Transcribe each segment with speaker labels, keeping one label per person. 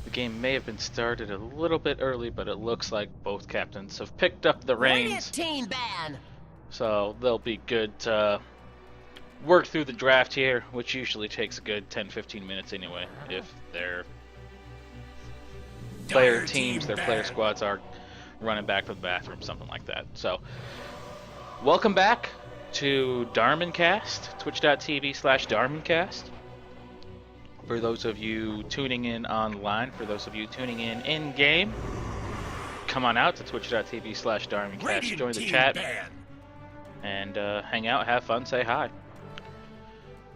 Speaker 1: The game may have been started a little bit early, but it looks like both captains have picked up the reins.
Speaker 2: Team ban.
Speaker 1: So they'll be good to work through the draft here, which usually takes a good 10-15 minutes anyway, if their player teams, their player squads are running back to the bathroom, something like that. So, welcome back to Darmin Cast, twitch.tv/DarminCast. For those of you tuning in online, for those of you tuning in game, come on out to twitch.tv/DarminCast, join the chat, and hang out, have fun, say hi.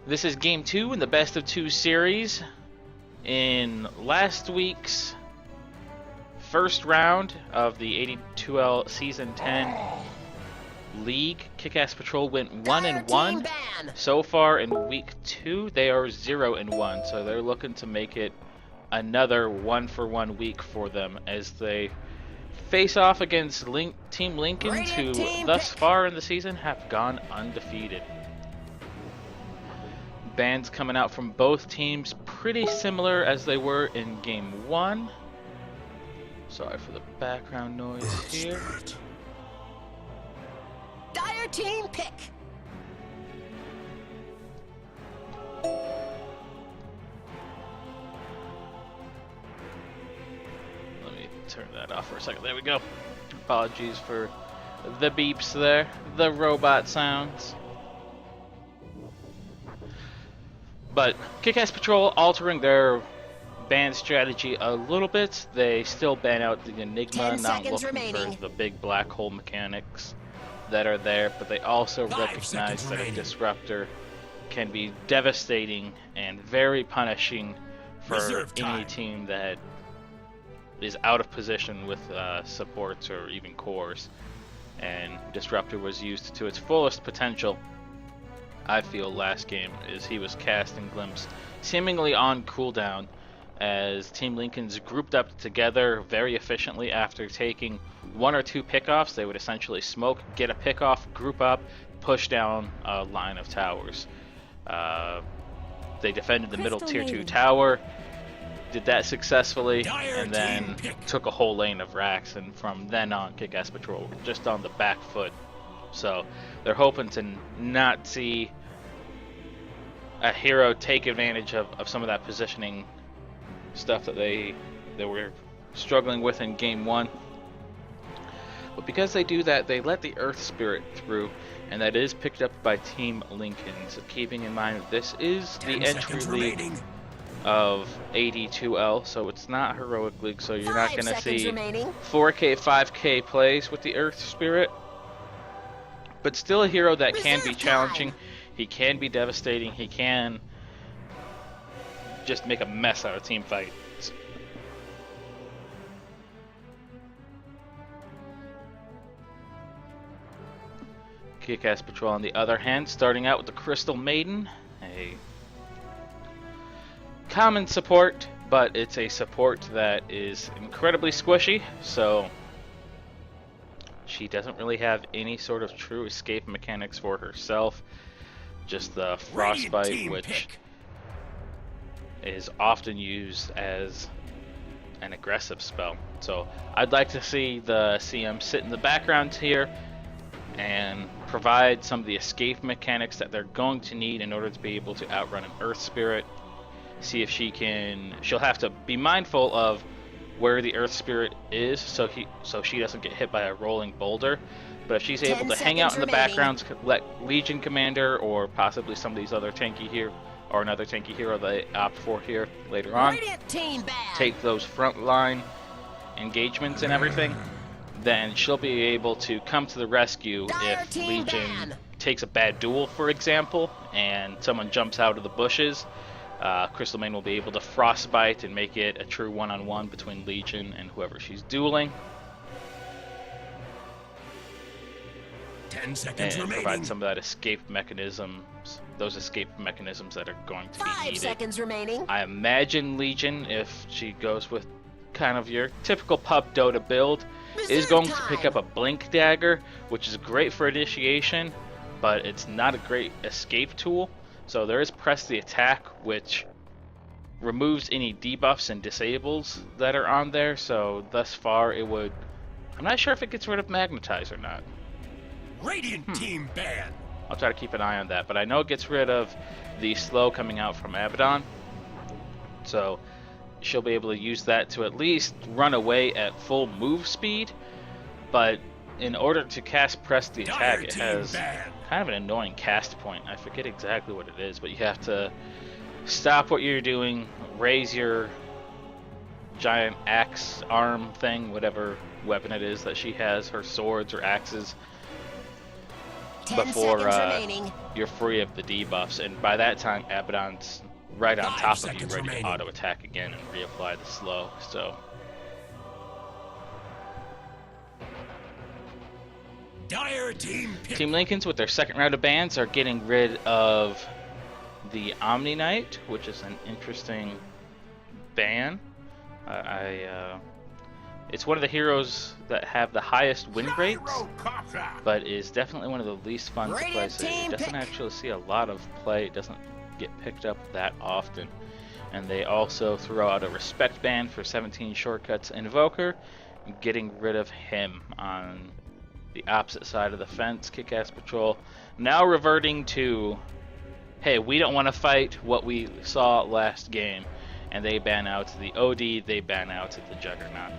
Speaker 1: This is Game 2 in the Best of 2 series. In last week's first round of the AD2L Season 10 League, Kick-Ass Patrol went 1-1. So far in Week 2, they are 0-1, so they're looking to make it another 1-for-1 week for them as they face off against Team Linkens, who thus far in the season have gone undefeated. Bans coming out from both teams pretty similar as they were in Game 1. Sorry for the background noise here.
Speaker 2: Dire team pick.
Speaker 1: Let me turn that off for a second. There we go. Apologies for the beeps there, the robot sounds. But Kick-Ass Patrol altering their ban strategy a little bit. They still ban out the Enigma, not looking for the big black hole mechanics that are there, but they also recognize that a disruptor can be devastating and very punishing for any team that is out of position with supports or even cores. And disruptor was used to its fullest potential, I feel, last game, as he was cast and glimpsed seemingly on cooldown as Team Linkens grouped up together very efficiently after taking 1 or 2 pickoffs. They would essentially smoke, get a pickoff, group up, push down a line of towers. They defended the middle tier 2 tower, did that successfully, and then took a whole lane of racks, and from then on Kick-Ass Patrol were just on the back foot. So they're hoping to not see a hero take advantage of some of that positioning stuff that they were struggling with in Game 1. But because they do that, they let the Earth Spirit through, and that is picked up by Team Linkens. Keeping in mind that this is the entry league of AD2L, so it's not Heroic League, so you're not going to see 4K, 5K plays with the Earth Spirit. But still a hero that can be challenging. He can be devastating. He can just make a mess out of team fights. Kick-Ass Patrol, on the other hand, starting out with the Crystal Maiden, a common support, but it's a support that is incredibly squishy, so she doesn't really have any sort of true escape mechanics for herself. Just the Frostbite, which is often used as an aggressive spell. So I'd like to see the CM sit in the background here and provide some of the escape mechanics that they're going to need in order to be able to outrun an Earth Spirit. See if she'll have to be mindful of where the Earth Spirit is so she doesn't get hit by a rolling boulder. But if she's able to hang out in the background, let Legion Commander or possibly some of these other tanky here, or another tanky hero they opt for here later on, take those front line engagements and everything, then she'll be able to come to the rescue if Legion takes a bad duel, for example, and someone jumps out of the bushes. Crystal Maiden will be able to Frostbite and make it a true one-on-one between Legion and whoever she's dueling.
Speaker 3: 10 seconds
Speaker 1: and
Speaker 3: remaining.
Speaker 1: Provide some of that escape mechanisms, those escape mechanisms that are going to be needed.
Speaker 2: 5 seconds remaining.
Speaker 1: I imagine Legion, if she goes with kind of your typical pub Dota build, is going to pick up a Blink Dagger, which is great for initiation, but it's not a great escape tool. So there is Press the Attack, which removes any debuffs and disables that are on there, so thus far it would... I'm not sure if it gets rid of Magnetize or not.
Speaker 3: Radiant team ban.
Speaker 1: I'll try to keep an eye on that, but I know it gets rid of the slow coming out from Abaddon, so she'll be able to use that to at least run away at full move speed, but in order to cast press the attack, it has kind of an annoying cast point. I forget exactly what it is, but you have to stop what you're doing, raise your giant axe arm thing, whatever weapon it is that she has, her swords or axes,
Speaker 2: 10
Speaker 1: before
Speaker 2: seconds remaining.
Speaker 1: you're free of the debuffs. And by that time, Abaddon's right on
Speaker 3: 5
Speaker 1: top of you,
Speaker 3: seconds
Speaker 1: ready
Speaker 3: remaining.
Speaker 1: to auto attack again and reapply the slow. So
Speaker 3: Dire team pick.
Speaker 1: Team Linkens, with their second round of bans, are getting rid of the Omni Knight, which is an interesting ban. It's one of the heroes that have the highest win rates, but is definitely one of the least fun to play.
Speaker 2: Radiant
Speaker 1: So it
Speaker 2: team
Speaker 1: doesn't
Speaker 2: pick.
Speaker 1: actually see a lot of play. It doesn't get picked up that often. And they also throw out a respect ban for 17 shortcuts Invoker, getting rid of him on the opposite side of the fence. Kick-Ass Patrol now reverting to, hey, we don't want to fight what we saw last game, and they ban out the OD, they ban out the Juggernaut.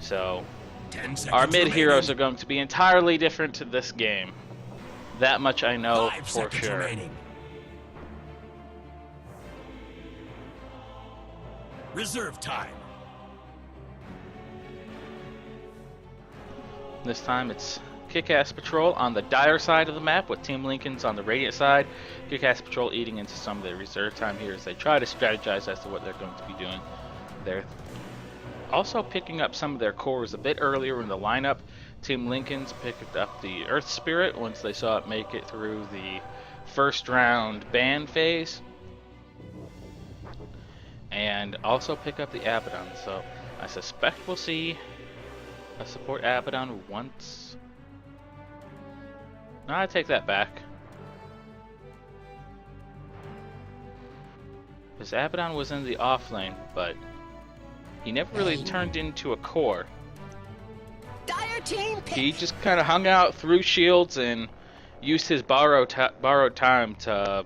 Speaker 1: So
Speaker 3: 10 seconds
Speaker 1: our mid heroes
Speaker 3: remaining.
Speaker 1: are going to be entirely different to this game. That much I know
Speaker 3: 5
Speaker 1: for
Speaker 3: seconds
Speaker 1: sure.
Speaker 3: remaining. Reserve time.
Speaker 1: This time it's Kick-Ass Patrol on the Dire side of the map, with Team Linkens on the Radiant side. Kick-Ass Patrol eating into some of their reserve time here as they try to strategize as to what they're going to be doing. They're also picking up some of their cores a bit earlier in the lineup. Team Linkens picked up the Earth Spirit once they saw it make it through the first round ban phase, and also pick up the Abaddon. So I suspect we'll see a support Abaddon once. No, I take that back. Because Abaddon was in the off lane, but he never really turned into a core.
Speaker 2: Dire team pick.
Speaker 1: He just kind of hung out, threw shields, and used his borrowed time to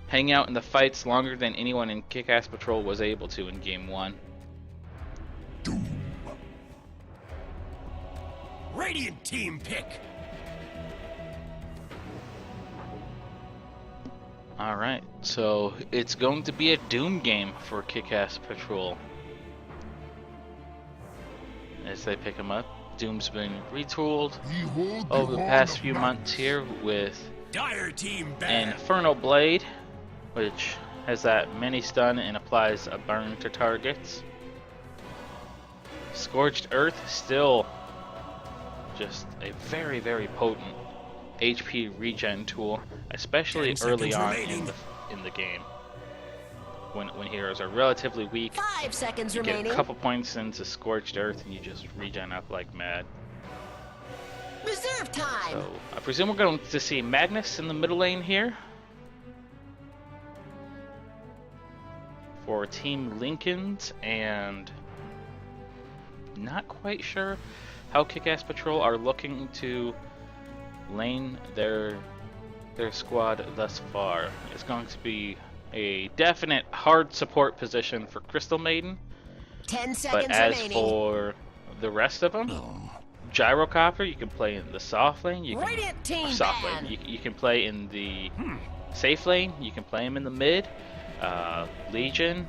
Speaker 1: hang out in the fights longer than anyone in Kick-Ass Patrol was able to in Game 1.
Speaker 3: Radiant team pick.
Speaker 1: Alright, so it's going to be a Doom game for Kick-Ass Patrol as they pick him up. Doom's been retooled over the past few months here with
Speaker 3: Dire team
Speaker 1: an
Speaker 3: ban.
Speaker 1: Infernal Blade, which has that mini stun and applies a burn to targets. Scorched Earth, still just a very, very potent HP regen tool, especially
Speaker 3: 10
Speaker 1: early
Speaker 3: seconds
Speaker 1: on
Speaker 3: remaining.
Speaker 1: in the game. When heroes are relatively weak,
Speaker 2: 5 seconds
Speaker 1: you get
Speaker 2: remaining.
Speaker 1: a couple points into Scorched Earth and you just regen up like mad.
Speaker 2: Reserve time.
Speaker 1: So I presume we're going to see Magnus in the middle lane here for Team Linkens, and not quite sure how Kick-Ass Patrol are looking to lane their squad thus far. It's going to be a definite hard support position for Crystal Maiden,
Speaker 2: 10 seconds
Speaker 1: but as
Speaker 2: remaining.
Speaker 1: for the rest of them, Gyrocopter, you can play in the soft lane. You can
Speaker 2: Radiant team
Speaker 1: soft
Speaker 2: ban.
Speaker 1: lane. You can play in the safe lane. You can play him in the mid. Legion,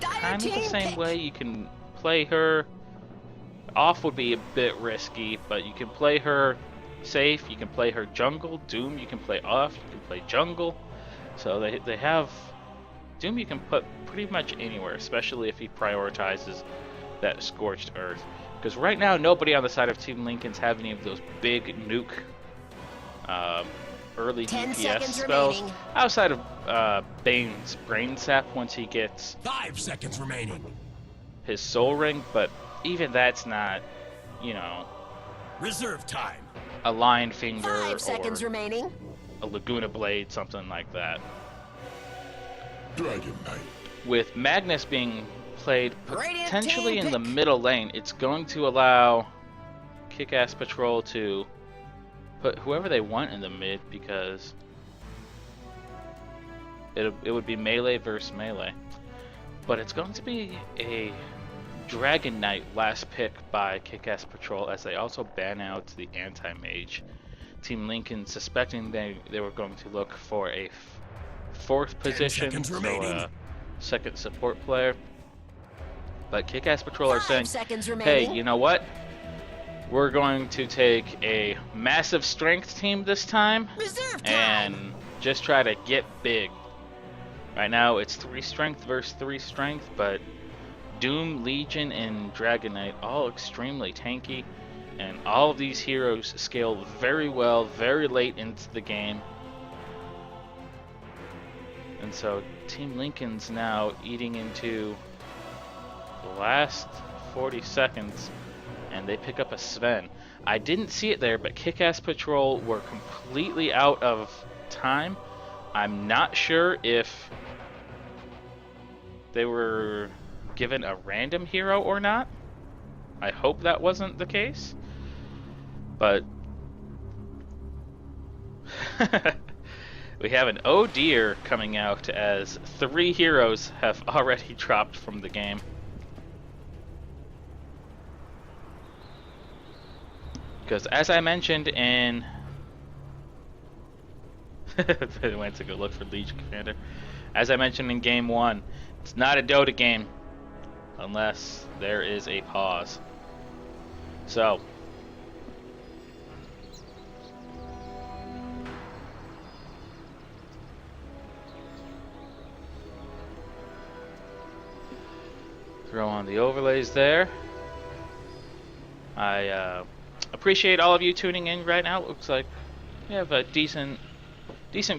Speaker 2: Dire
Speaker 1: kind of the
Speaker 2: team
Speaker 1: same
Speaker 2: pick.
Speaker 1: way. You can play her off, would be a bit risky, but you can play her safe. You can play her jungle. Doom, you can play off. You can play jungle. So they have Doom. You can put pretty much anywhere, especially if he prioritizes that Scorched Earth. Because right now, nobody on the side of Team Linkens have any of those big nuke early
Speaker 2: 10
Speaker 1: DPS
Speaker 2: seconds
Speaker 1: spells
Speaker 2: remaining.
Speaker 1: outside of Bane's Brain Sap once he gets
Speaker 3: 5 seconds remaining.
Speaker 1: his Soul Ring, but even that's not, you know,
Speaker 3: Reserve time.
Speaker 1: a Lion Finger
Speaker 2: 5 seconds
Speaker 1: or
Speaker 2: remaining.
Speaker 1: a Laguna Blade, something like that.
Speaker 3: Dragon Knight.
Speaker 1: With Magnus being played
Speaker 2: Radiant
Speaker 1: potentially
Speaker 2: team
Speaker 1: in the
Speaker 2: pick.
Speaker 1: middle lane, it's going to allow Kick-Ass Patrol to put whoever they want in the mid, because it would be melee versus melee. But it's going to be a Dragon Knight last pick by Kick-Ass Patrol, as they also ban out the anti-mage. Team Lincoln, suspecting they were going to look for a fourth position,
Speaker 3: seconds
Speaker 1: so
Speaker 3: remaining.
Speaker 1: second support player. But Kick-Ass Patrol are
Speaker 2: 5
Speaker 1: saying,
Speaker 2: seconds
Speaker 1: hey,
Speaker 2: remaining.
Speaker 1: you know what? We're going to take a massive strength team this time
Speaker 2: Reserve time.
Speaker 1: and just try to get big. Right now it's 3 strength versus 3 strength, but Doom, Legion, and Dragon Knight all extremely tanky, and all of these heroes scale very well very late into the game. And so Team Lincoln's now eating into the last 40 seconds, and they pick up a Sven. I didn't see it there, but Kick-Ass Patrol were completely out of time. I'm not sure if they were given a random hero or not. I hope that wasn't the case. But we have an oh dear coming out, as 3 heroes have already dropped from the game. Because as I mentioned in I went to go look for Legion Commander. As I mentioned in game 1, it's not a Dota game unless there is a pause. So throw on the overlays there. I appreciate all of you tuning in right now. It looks like we have a decent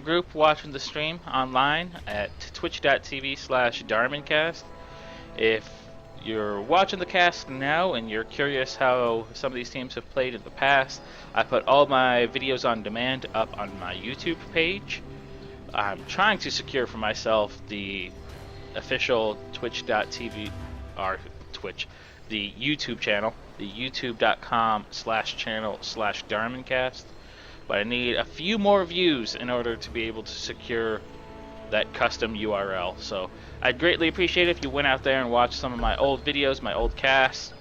Speaker 1: group watching the stream online at twitch.tv/DarminCast. If you're watching the cast now and you're curious how some of these teams have played in the past, I put all my videos on demand up on my YouTube page. I'm trying to secure for myself the official twitch.tv or Twitch, the YouTube channel, the youtube.com/channel/DarminCast. But I need a few more views in order to be able to secure that custom URL. So I'd greatly appreciate it if you went out there and watched some of my old videos, my old casts,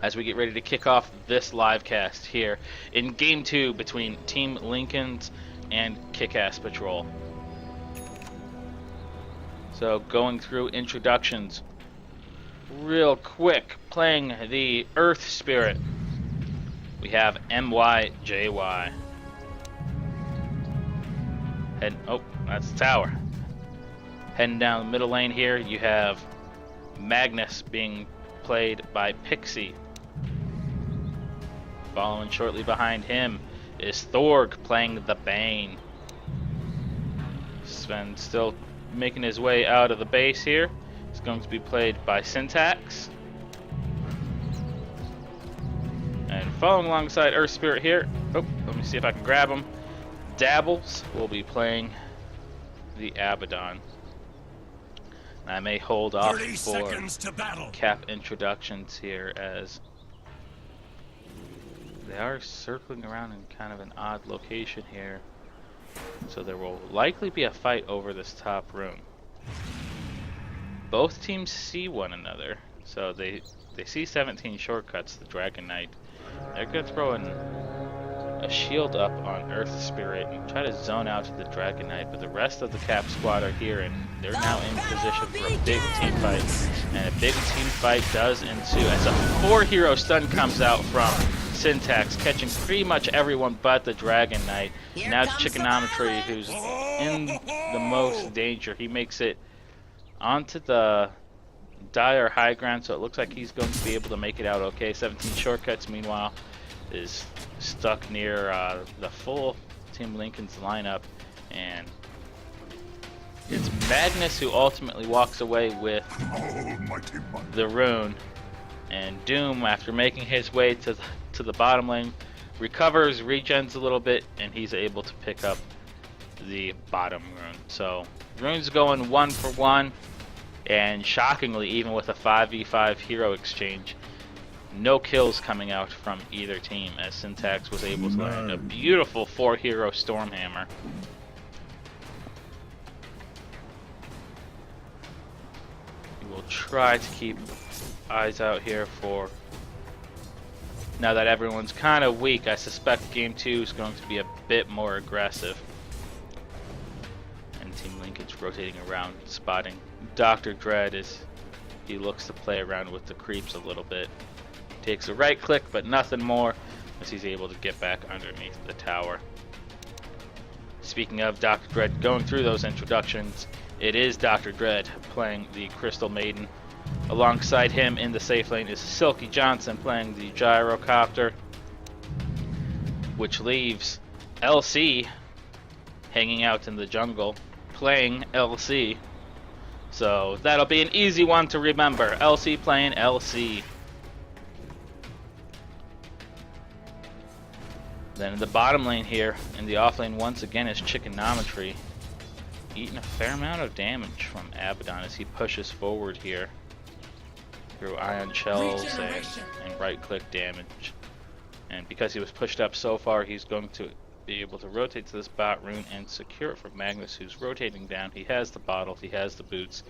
Speaker 1: as we get ready to kick off this live cast here in Game 2 between Team Linkens and Kick-Ass Patrol. So going through introductions real quick, playing the Earth Spirit, we have MYJY. Oh, that's the tower. Heading down the middle lane here, you have Magnus being played by Pixie. Following shortly behind him is Thorg playing the Bane. Sven still making his way out of the base here. He's going to be played by Syntax. And following alongside Earth Spirit here, oh, let me see if I can grab him. Dabbles will be playing the Abaddon. I may hold off
Speaker 3: 30
Speaker 1: for
Speaker 3: seconds to battle.
Speaker 1: KAP introductions here, as they are circling around in kind of an odd location here. So there will likely be a fight over this top room. Both teams see one another, so they see 17 shortcuts, the Dragon Knight. They're going to throw a shield up on Earth Spirit and try to zone out to the Dragon Knight, but the rest of the KAP squad are here, and they're now in position for a big team fight. And a big team fight does ensue as a 4-hero stun comes out from Syntax, catching pretty much everyone but the Dragon Knight.
Speaker 2: Here
Speaker 1: Now it's
Speaker 2: comes the
Speaker 1: Chickonometry who's in the most danger. He makes it onto the dire high ground, so it looks like he's going to be able to make it out okay. 17 shortcuts, meanwhile, is stuck near the full Team Lincoln's lineup, and it's Magnus who ultimately walks away with the rune. And Doom, after making his way to the bottom lane, recovers, regens a little bit, and he's able to pick up the bottom rune. So runes going 1 for 1, and shockingly, even with a 5v5 hero exchange, no kills coming out from either team, as Syntax was able to land a beautiful 4-hero Stormhammer. We will try to keep eyes out here for, now that everyone's kind of weak, I suspect game 2 is going to be a bit more aggressive. And Team Linkens rotating around, spotting Dr. Dread as he looks to play around with the creeps a little bit. Takes a right click, but nothing more, as he's able to get back underneath the tower. Speaking of Dr. Dread, going through those introductions, it is Dr. Dread playing the Crystal Maiden. Alongside him in the safe lane is Silky Johnson playing the Gyrocopter, which leaves LC hanging out in the jungle playing LC. So that'll be an easy one to remember. LC playing LC. Then in the bottom lane here, in the off lane once again is Chickenometry, eating a fair amount of damage from Abaddon as he pushes forward here through ion shells and right click damage. And because he was pushed up so far, he's going to be able to rotate to this bot rune and secure it for Magnus, who's rotating down. He has the bottle, he has the boots,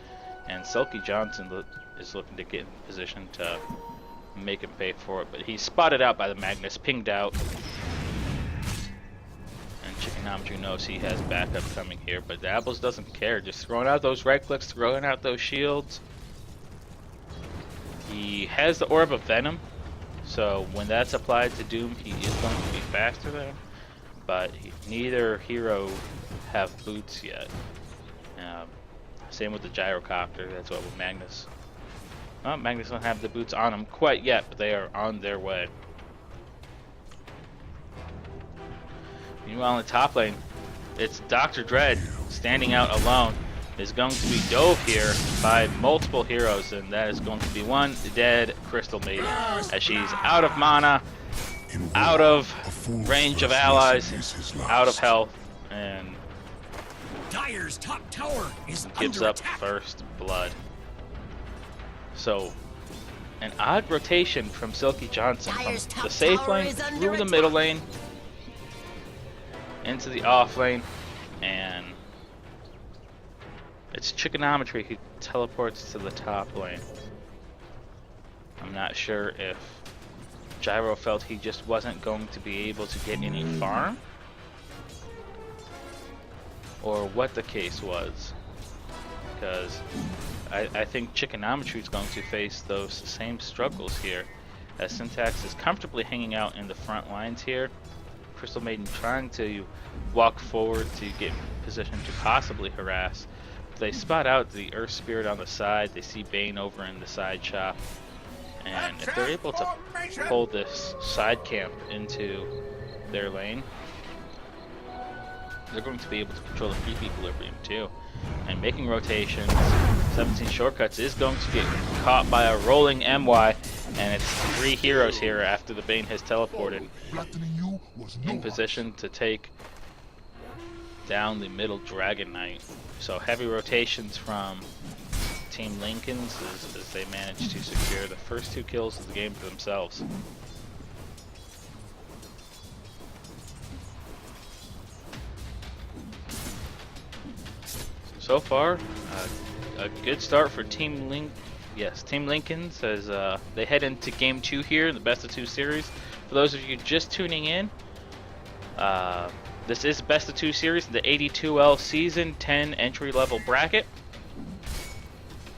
Speaker 1: and Silky Johnson is looking to get in position to make him pay for it, but he's spotted out by the Magnus, pinged out. Chickenometry knows he has backup coming here, but Dabbles doesn't care, just throwing out those right clicks, throwing out those shields. He has the Orb of Venom, so when that's applied to Doom, he is going to be faster than him, but neither hero have boots yet. Same with the Gyrocopter, that's what with Magnus. Well, Magnus don't have the boots on him quite yet, but they are on their way. Meanwhile in the top lane, it's Dr. Dread standing out alone. Is going to be dove here by multiple heroes, and that is going to be one dead Crystal Maiden, as she's out of mana, out of range of allies, out of health, and
Speaker 3: Dire's top tower is
Speaker 1: gives
Speaker 3: under
Speaker 1: up
Speaker 3: attack.
Speaker 1: first blood. So, an odd rotation from Silky Johnson
Speaker 2: Dire's
Speaker 1: from
Speaker 2: top
Speaker 1: the safe
Speaker 2: tower
Speaker 1: lane
Speaker 2: is under
Speaker 1: through the middle
Speaker 2: attack.
Speaker 1: lane into the off lane, and it's Chickenometry who teleports to the top lane. I'm not sure if Gyro felt he just wasn't going to be able to get any farm, or what the case was, because I think Chickenometry is going to face those same struggles here, as Syntax is comfortably hanging out in the front lines here. Crystal Maiden trying to walk forward to get in position to possibly harass. But they spot out the Earth Spirit on the side. They see Bane over in the side shop. And if they're able to pull this side camp into their lane, they're going to be able to control the creep equilibrium too. And making rotations, 17 shortcuts is going to get caught by a rolling MY, and it's 3 heroes here after the Bane has teleported in position to take down the middle Dragon Knight. So heavy rotations from Team Linkens as they manage to secure the first 2 kills of the game for themselves. So far, a good start for Team Linkens as they head into Game 2 here in the Best of 2 series. For those of you just tuning in, this is Best of 2 series in the AD2L Season 10 entry-level bracket.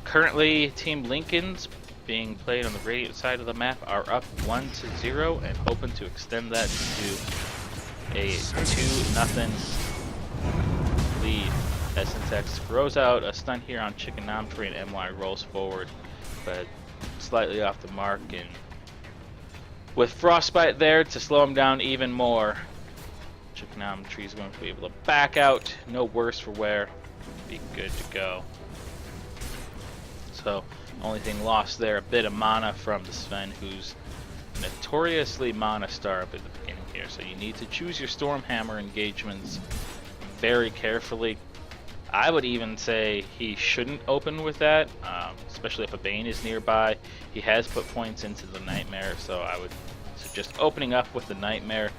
Speaker 1: Currently, Team Linkens, being played on the Radiant side of the map, are up 1-0 and hoping to extend that to a 2-0 lead. As Syntax throws out a stun here on Chickenometry, and MY rolls forward, but slightly off the mark, and with Frostbite there to slow him down even more, Chickenometry is going to be able to back out, no worse for wear, be good to go. So, only thing lost there, a bit of mana from the Sven, who's notoriously mana starved at the beginning here, so you need to choose your Stormhammer engagements very carefully. I would even say he shouldn't open with that, especially if a Bane is nearby. He has put points into the Nightmare, so I would suggest opening up with the Nightmare,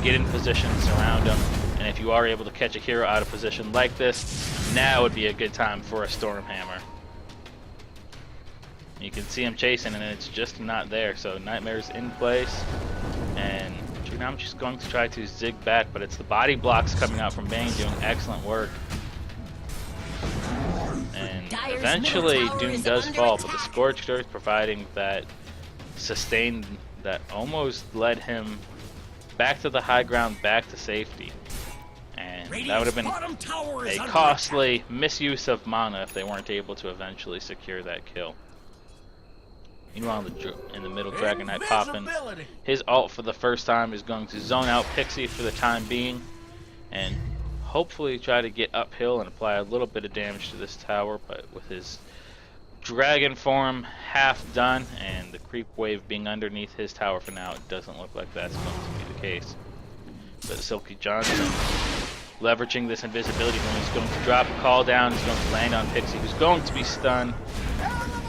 Speaker 1: get in position, surround him, and if you are able to catch a hero out of position like this, now would be a good time for a Stormhammer. You can see him chasing, and it's just not there, so Nightmare's in place, and now I'm just going to try to zig back, but it's the body blocks coming out from Bane doing excellent work. And eventually Doom does fall, but the Scorched Earth providing that sustain that almost led him back to the high ground, back to safety. And that would have been a costly misuse of mana if they weren't able to eventually secure that kill. Meanwhile, in the middle, Dragon Knight popping his ult for the first time is going to zone out Pixie for the time being, and hopefully try to get uphill and apply a little bit of damage to this tower, but with his dragon form half done and the creep wave being underneath his tower for now, it doesn't look like that's going to be the case. But Silky Johnson leveraging this invisibility when he's going to drop a call down, he's going to land on Pixie, who's going to be stunned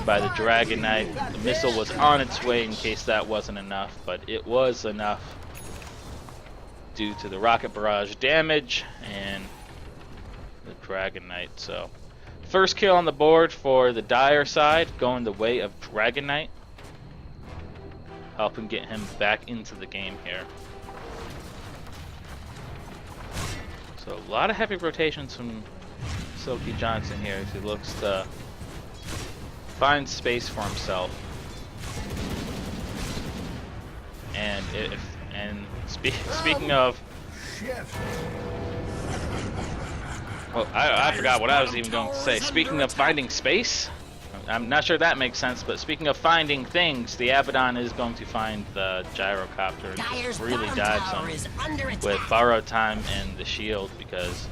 Speaker 1: by the Dragon Knight. The missile was on its way in case that wasn't enough, but it was enough due to the rocket barrage damage and the Dragon Knight. So first kill on the board for the Dire side, going the way of Dragon Knight, helping get him back into the game here. So a lot of heavy rotations from Silky Johnson here as he looks to find space for himself. And speaking of, well, I forgot what I was even going to say. Speaking of finding space, I'm not sure that makes sense, but speaking of finding things, the Abaddon is going to find the gyrocopter and just really dive some with borrowed time and the shield, because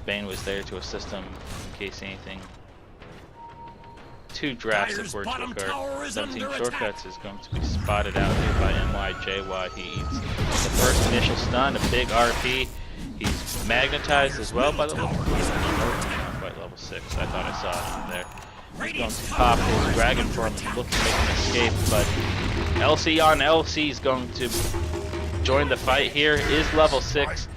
Speaker 1: Bane was there to assist him in case anything too drastic were to occur. 17 Shortcuts is going to be spotted out here by NYJ while he eats the first initial stun, a big RP. He's magnetized as well by the level 4. Not quite level 6. I thought I saw him there. He's going to pop his dragon form and look to make an escape, but LC on LC is going to join the fight here. Is level 6.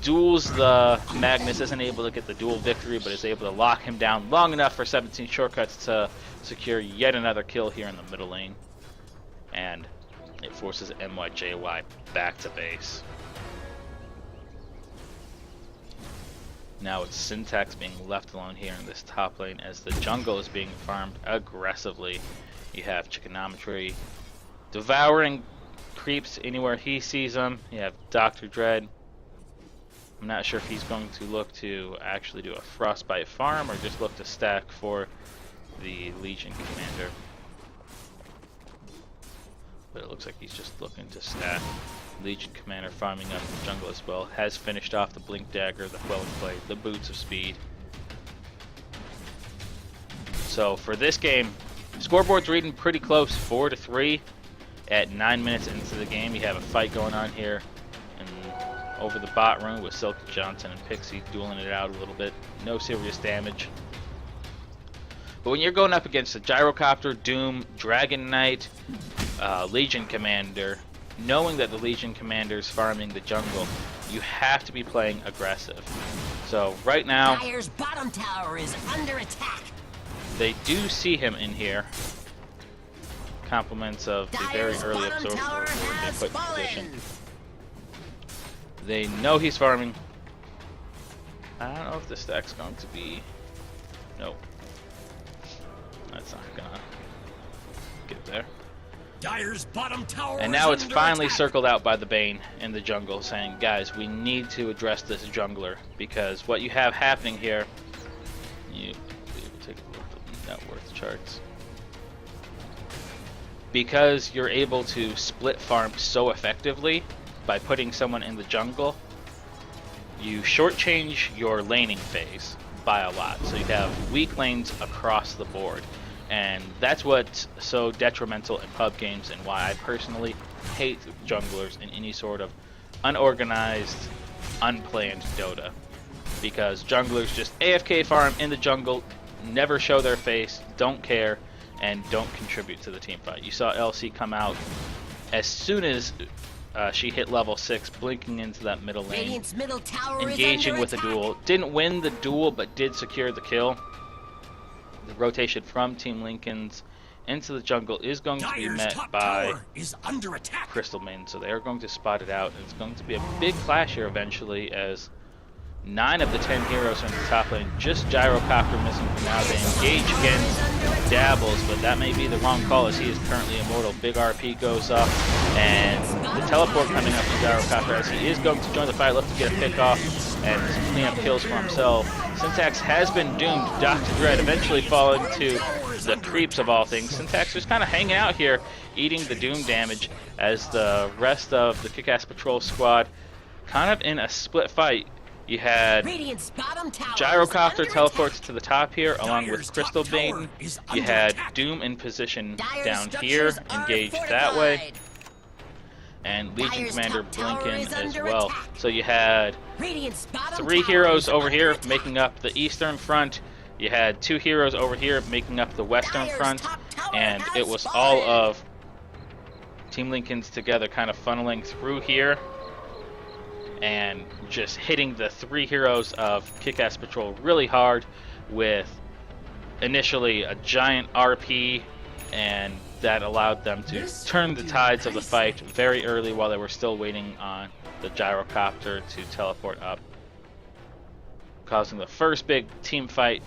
Speaker 1: Duels the Magnus, isn't able to get the duel victory, but is able to lock him down long enough for 17 Shortcuts to secure yet another kill here in the middle lane. And it forces NYJY back to base. Now it's Syntax being left alone here in this top lane as the jungle is being farmed aggressively. You have Chickonometry devouring creeps anywhere he sees them. You have Dr. Dread. I'm not sure if he's going to look to actually do a Frostbite farm or just look to stack for the Legion Commander. But it looks like he's just looking to stack. Legion Commander farming up the jungle as well. Has finished off the Blink Dagger, the Quelling Blade, the Boots of Speed. So for this game, scoreboard's reading pretty close, 4-3 at 9 minutes into the game. You have a fight going on here over the bot room with Silky Johnson and Pixie dueling it out a little bit. No serious damage. But when you're going up against a Gyrocopter, Doom, Dragon Knight, Legion Commander, knowing that the Legion Commander is farming the jungle, you have to be playing aggressive. So right now,
Speaker 2: Dire's bottom tower is under attack.
Speaker 3: They do see him in here. Compliments of the very early observer they put in position. They know he's farming. I don't know if this stack's going to be... Nope. That's not gonna get there.
Speaker 4: Dire's bottom tower
Speaker 3: and now
Speaker 4: is
Speaker 3: it's
Speaker 4: under
Speaker 3: finally
Speaker 4: attack.
Speaker 3: circled out by the Bane in the jungle, saying, guys, we need to address this jungler, because what you have happening here, you take a look at the net worth charts. Because you're able to split farm so effectively by putting someone in the jungle, you shortchange your laning phase by a lot. So you have weak lanes across the board. And that's what's so detrimental in pub games, and why I personally hate junglers in any sort of unorganized, unplanned Dota. because junglers just AFK farm in the jungle, never show their face, don't care, and don't contribute to the team fight. You saw LC come out as soon as she hit level 6, blinking into that middle lane,
Speaker 2: Radiant's middle tower
Speaker 3: engaging
Speaker 2: is
Speaker 3: with a
Speaker 2: under
Speaker 3: duel. Didn't win the duel, but did secure the kill. The rotation from Team Linkens into the jungle is going to be
Speaker 4: Dire's
Speaker 3: met
Speaker 4: top
Speaker 3: by
Speaker 4: tower is under attack.
Speaker 3: Crystal Maiden, so they are going to spot it out, and it's going to be a big clash here eventually, as 9 of the 10 heroes are in the top lane. Just Gyrocopter missing for now. They engage against Dabbles, but that may be the wrong call, as he is currently immortal. Big RP goes up, and the teleport coming up from Gyrocopter, as he is going to join the fight, looking to get a pick off and clean up kills for himself. Syntax has been doomed. Dr. Dread eventually falling to the creeps of all things. Syntax just kind of hanging out here, eating the doom damage, as the rest of the Kick-Ass Patrol squad kind of in a split fight. You had
Speaker 2: Radiant's bottom tower
Speaker 3: Gyrocopter
Speaker 2: is
Speaker 3: teleports to the top here, along with
Speaker 4: Dire's
Speaker 3: Crystal
Speaker 4: top tower
Speaker 3: Maiden.
Speaker 4: is
Speaker 3: You
Speaker 4: under
Speaker 3: had
Speaker 4: attack.
Speaker 3: Doom in position
Speaker 2: Dire's
Speaker 3: down here,
Speaker 2: structures are
Speaker 3: engaged that way,
Speaker 2: fortified.
Speaker 3: and Legion
Speaker 2: Dire's
Speaker 3: Commander
Speaker 2: top tower
Speaker 3: Blinken
Speaker 2: is
Speaker 3: as
Speaker 2: under
Speaker 3: well.
Speaker 2: attack.
Speaker 3: So you had
Speaker 2: Radiant's bottom
Speaker 3: 3
Speaker 2: tower
Speaker 3: heroes
Speaker 2: is
Speaker 3: over
Speaker 2: under
Speaker 3: here
Speaker 2: attack.
Speaker 3: making up the eastern front. You had 2 heroes over here making up the western
Speaker 2: Dire's
Speaker 3: front,
Speaker 2: top tower
Speaker 3: and
Speaker 2: has
Speaker 3: it was
Speaker 2: fallen.
Speaker 3: all of Team Linkens together kind of funneling through here and just hitting the 3 heroes of Kick-Ass Patrol really hard with initially a giant RP, and that allowed them to turn the tides of the fight very early while they were still waiting on the Gyrocopter to teleport up, causing the first big team fight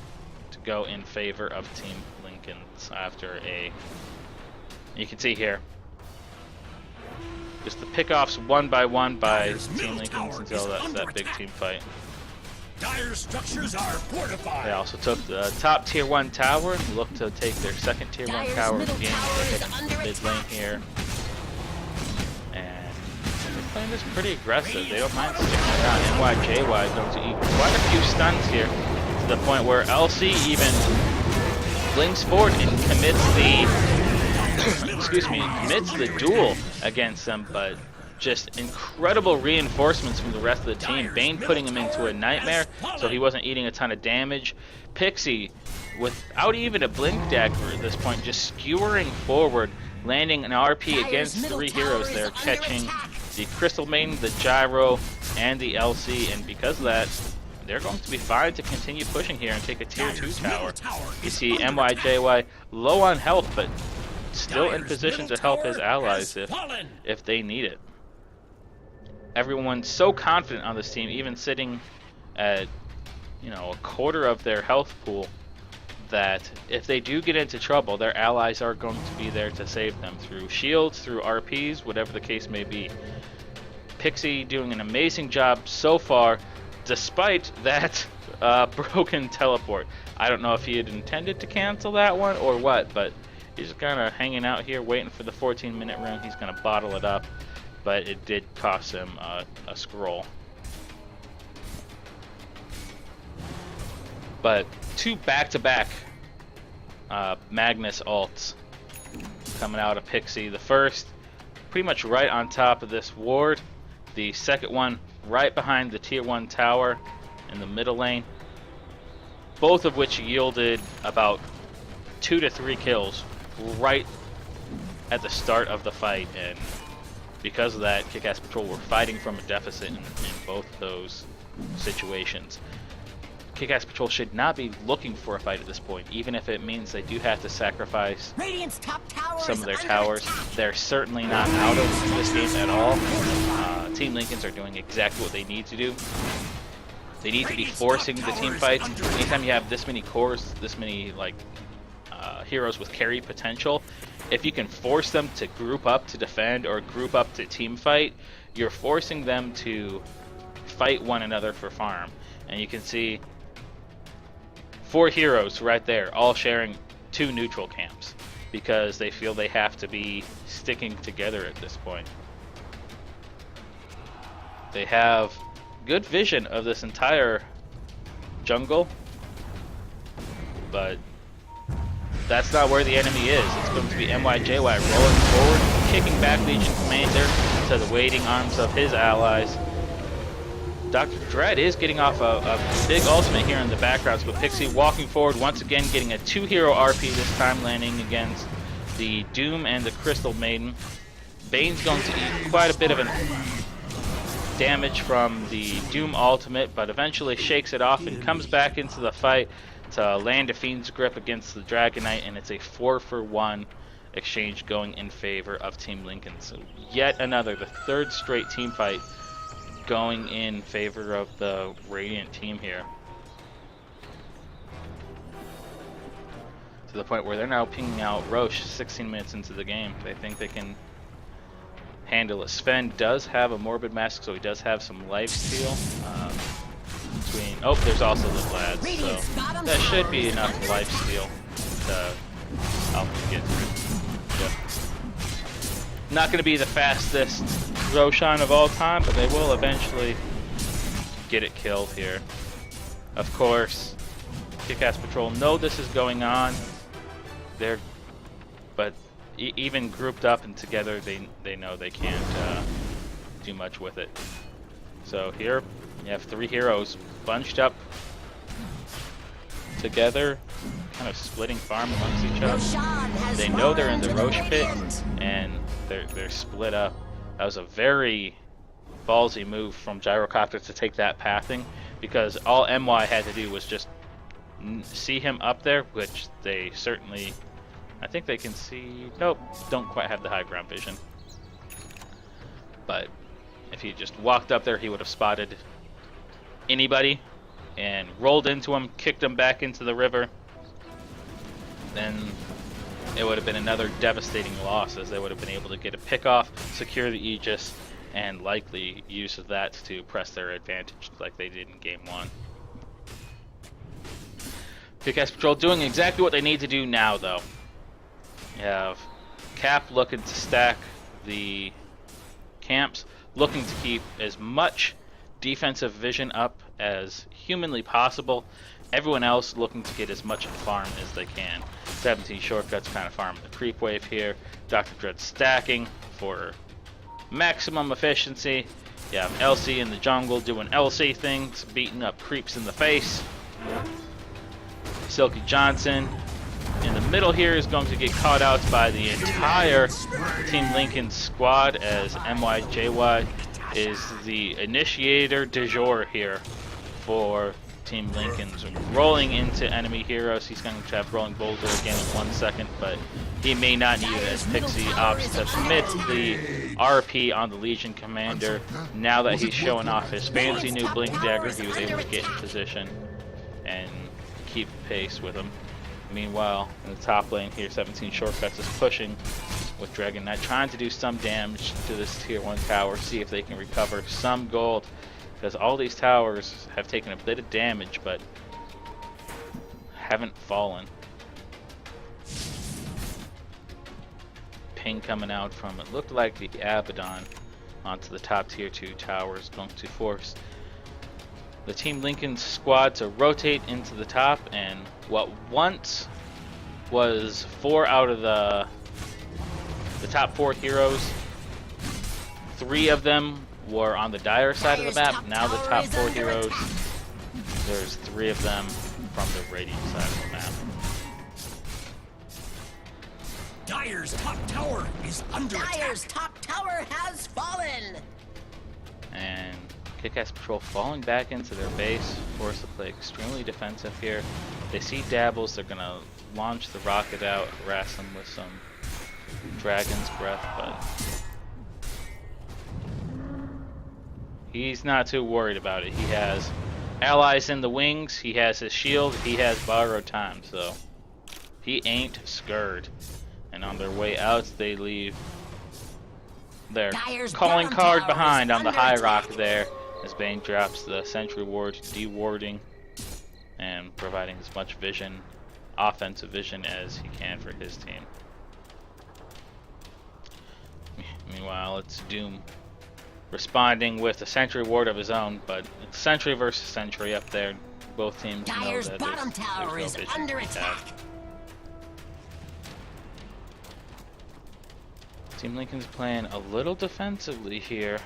Speaker 3: to go in favor of Team Linkens after a, you can see here, just the pickoffs one by one by
Speaker 4: Dire's
Speaker 3: Team
Speaker 4: middle
Speaker 3: Linkens
Speaker 4: tower
Speaker 3: until
Speaker 4: is
Speaker 3: that
Speaker 4: under
Speaker 3: big
Speaker 4: attack.
Speaker 3: team fight.
Speaker 4: Dire's structures are fortified.
Speaker 3: They also took the top tier 1 tower and looked to take their second tier 1
Speaker 2: Dire's
Speaker 3: tower
Speaker 2: middle
Speaker 3: again.
Speaker 2: tower
Speaker 3: They're
Speaker 2: is
Speaker 3: hitting
Speaker 2: under
Speaker 3: mid lane
Speaker 2: attack.
Speaker 3: here. And they're playing this pretty aggressive. They don't mind sticking around. NYJY is going to eat quite a few stuns here, to the point where LC even blinks forward and commits the commits the duel against them, but just incredible reinforcements from the rest of the team. Bane putting him into a nightmare, so he wasn't eating a ton of damage. Pixie, without even a blink dagger at this point, just skewering forward, landing an RP against
Speaker 2: Dire's middle
Speaker 3: 3
Speaker 2: tower
Speaker 3: heroes
Speaker 2: is
Speaker 3: there,
Speaker 2: under
Speaker 3: catching
Speaker 2: attack.
Speaker 3: the Crystal Maiden, the Gyro, and the LC, and because of that, they're going to be fine to continue pushing here and take a tier 2
Speaker 4: Dire's
Speaker 3: tower.
Speaker 4: middle tower
Speaker 3: You
Speaker 4: is
Speaker 3: see
Speaker 4: under attack.
Speaker 3: NYJY low on health, but still in
Speaker 4: Dire's
Speaker 3: position
Speaker 4: middle
Speaker 3: to help his
Speaker 4: tower
Speaker 3: allies
Speaker 4: has fallen.
Speaker 3: if they need it. Everyone's so confident on this team, even sitting at, you know, a quarter of their health pool, that if they do get into trouble, their allies are going to be there to save them through shields, through RPs, whatever the case may be. Pixie doing an amazing job so far, despite that broken teleport. I don't know if he had intended to cancel that one or what, but he's kind of hanging out here waiting for the 14-minute rune. He's going to bottle it up, but it did cost him a scroll. But 2 back-to-back Magnus ults coming out of Pixie. The first pretty much right on top of this ward. The second one right behind the tier 1 tower in the middle lane. Both of which yielded about 2 to 3 kills right at the start of the fight, and because of that, Kick-Ass Patrol were fighting from a deficit in both those situations. Kick-Ass Patrol should not be looking for a fight at this point, even if it means they do have to sacrifice
Speaker 2: Radiant's top tower
Speaker 3: some
Speaker 2: is
Speaker 3: of their
Speaker 2: under
Speaker 3: tanyers.
Speaker 2: attack.
Speaker 3: They're certainly not out of this game at all. Team Linkens are doing exactly what they need to do. They need to be forcing the team fights. Anytime you have this many cores, this many heroes with carry potential, if you can force them to group up to defend or group up to team fight, you're forcing them to fight one another for farm. And you can see 4 heroes right there, all sharing 2 neutral camps, because they feel they have to be sticking together at this point. They have good vision of this entire jungle, but that's not where the enemy is. It's going to be NYJY rolling forward, kicking back Legion Commander to the waiting arms of his allies. Dr. Dread is getting off a big ultimate here in the background, but Pixie walking forward once again, getting a 2-hero RP this time, landing against the Doom and the Crystal Maiden. Bane's going to eat quite a bit of damage from the Doom ultimate, but eventually shakes it off and comes back into the fight to land a Fiend's Grip against the Dragon Knight, and it's a 4-for-1 exchange going in favor of Team Linkens. So yet another, the third straight team fight going in favor of the Radiant team here. To the point where they're now pinging out Roche 16 minutes into the game. They think they can handle it. Sven does have a Morbid Mask, so he does have some lifesteal. Oh, there's also the Lads, so that should be enough lifesteal to help him get through. Yep. Not going to be the fastest Roshan of all time, but they will eventually get it killed here. Of course, Kick-Ass Patrol know this is going on. But even grouped up and together, they know they can't do much with it. So here you have 3 heroes bunched up together, kind of splitting farm amongst each other. They know they're in the Roche pit, and they're split up. That was a very ballsy move from Gyrocopter to take that pathing, because all MY had to do was just see him up there, which they certainly, I think they can see. Nope, don't quite have the high ground vision. But if he just walked up there, he would have spotted anybody and rolled into him, kicked him back into the river. Then it would have been another devastating loss, as they would have been able to get a pick off, secure the Aegis, and likely use that to press their advantage like they did in game 1. Kick-Ass Patrol doing exactly what they need to do now, though. You have KAP looking to stack the camps, looking to keep as much defensive vision up as humanly possible. Everyone else looking to get as much farm as they can. 17 Shortcuts kind of farming the creep wave here. Dr. Dread stacking for maximum efficiency. You have LC in the jungle doing LC things, beating up creeps in the face. Silky Johnson in the middle here is going to get caught out by the entire Team Linkens squad, as MYJY is the initiator du jour here for Team Linkens. Rolling into enemy heroes. He's going to have Rolling Boulder again in 1 second, but he may not need it, as Pixie opts to commit the RP on the Legion Commander. Now that he's showing off his fancy new Blink Dagger, he was able to get in position and keep pace with him. Meanwhile, in the top lane here, 17 Shortcuts is pushing with Dragon Knight, trying to do some damage to this tier 1 tower, see if they can recover some gold, because all these towers have taken a bit of damage but haven't fallen. Ping coming out from, it looked like the Abaddon, onto the top tier 2 towers, going to force the Team Linkens squad to rotate into the top, and what once was 4 out of the top 4 heroes, 3 of them were on the Dire side of the map. Now the top 4 heroes, there's 3 of them from the Radiant side of the map.
Speaker 4: Dire's top tower is under attack.
Speaker 2: Dire's top tower has fallen.
Speaker 3: And Kick-Ass Patrol falling back into their base, forced to play extremely defensive here. They see Dabbles, they're gonna launch the rocket out, harass them with some Dragon's Breath, but he's not too worried about it. He has allies in the wings, he has his shield, he has borrowed time, so he ain't scared. And on their way out, they leave their calling card behind on the high rock there, as Bane drops the Sentry Ward, dewarding and providing as much vision, offensive vision, as he can for his team. Meanwhile, it's Doom responding with a Sentry Ward of his own, but it's Sentry versus Sentry up there. Both teams know
Speaker 2: Dire's
Speaker 3: that
Speaker 2: bottom
Speaker 3: there's
Speaker 2: tower
Speaker 3: no
Speaker 2: is
Speaker 3: vision
Speaker 2: under
Speaker 3: to
Speaker 2: attack.
Speaker 3: have. Team Linkens playing a little defensively here,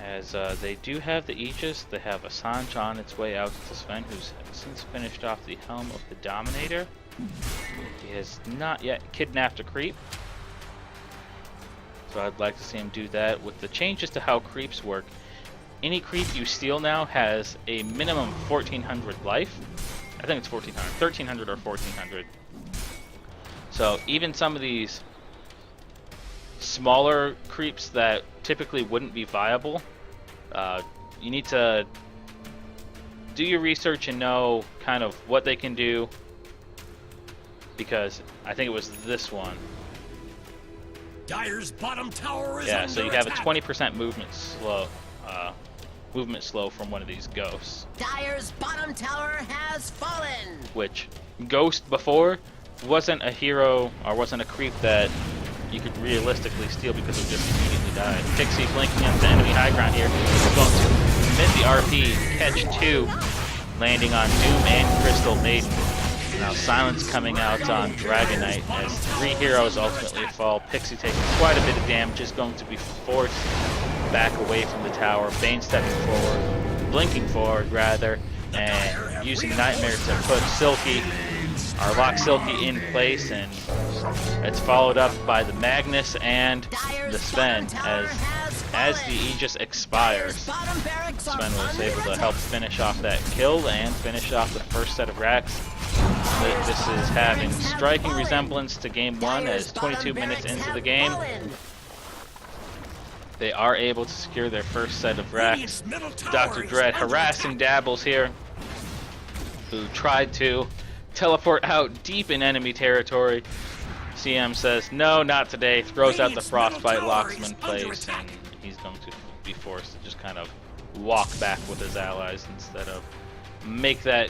Speaker 3: As they do have the Aegis, they have a Sanj on its way out to Sven, who's since finished off the helm of the Dominator. He has not yet kidnapped a creep, so I'd like to see him do that. With the changes to how creeps work, any creep you steal now has a minimum 1400 life. I think it's 1400, 1300 or 1400. So even some of these smaller creeps that typically wouldn't be viable, you need to do your research and know kind of what they can do, because I think it was this one.
Speaker 4: Dire's bottom tower is
Speaker 3: Yeah, so you have a
Speaker 4: attack.
Speaker 3: 20% movement slow from one of these ghosts.
Speaker 2: Dire's bottom tower has fallen.
Speaker 3: Which Ghost before wasn't a hero or wasn't a creep that you could realistically steal because it just immediately died. Pixie blinking into enemy high ground here. Going to miss the RP, catch 2, landing on Doom and Crystal Maiden. Now Silence coming out on Dragon Knight as 3 heroes ultimately fall. Pixie taking quite a bit of damage, is going to be forced back away from the tower. Bane stepping forward, blinking forward rather, and using Nightmare to put Silky, or lock Silky in place, and it's followed up by the Magnus and the Sven as the Aegis expires. Sven was able to help finish off that kill and finish off the first set of racks. This is having striking resemblance to game 1 as 22 minutes into the game, they are able to secure their first set of racks. Dr. Dread harassing Dabbles here, who tried to teleport out deep in enemy territory. CM says, no, not today, throws out the Frostbite, locks him in place, and he's going to be forced to just kind of walk back with his allies instead of make that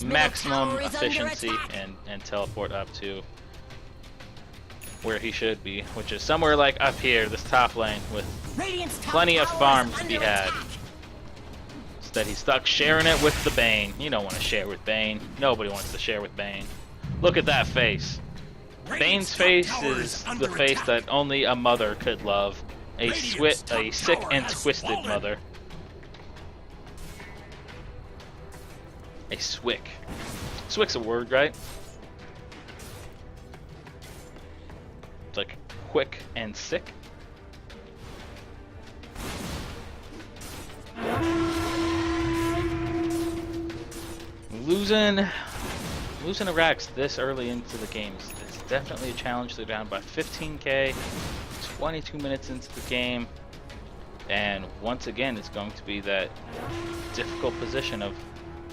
Speaker 3: maximum efficiency and teleport up to where he should be, which is somewhere like up here, this top lane, with plenty of farm to be had. Instead he's stuck sharing it with the Bane. You don't want to share with Bane. Nobody wants to share with Bane. Look at that face. Bane's face is the face that only a mother could love. A sick and twisted mother. A swick. Swick's a word, right? It's like quick and sick. Losing a Rax this early into the game is definitely a challenge. They're down by 15k, 22 minutes into the game, and once again it's going to be that difficult position of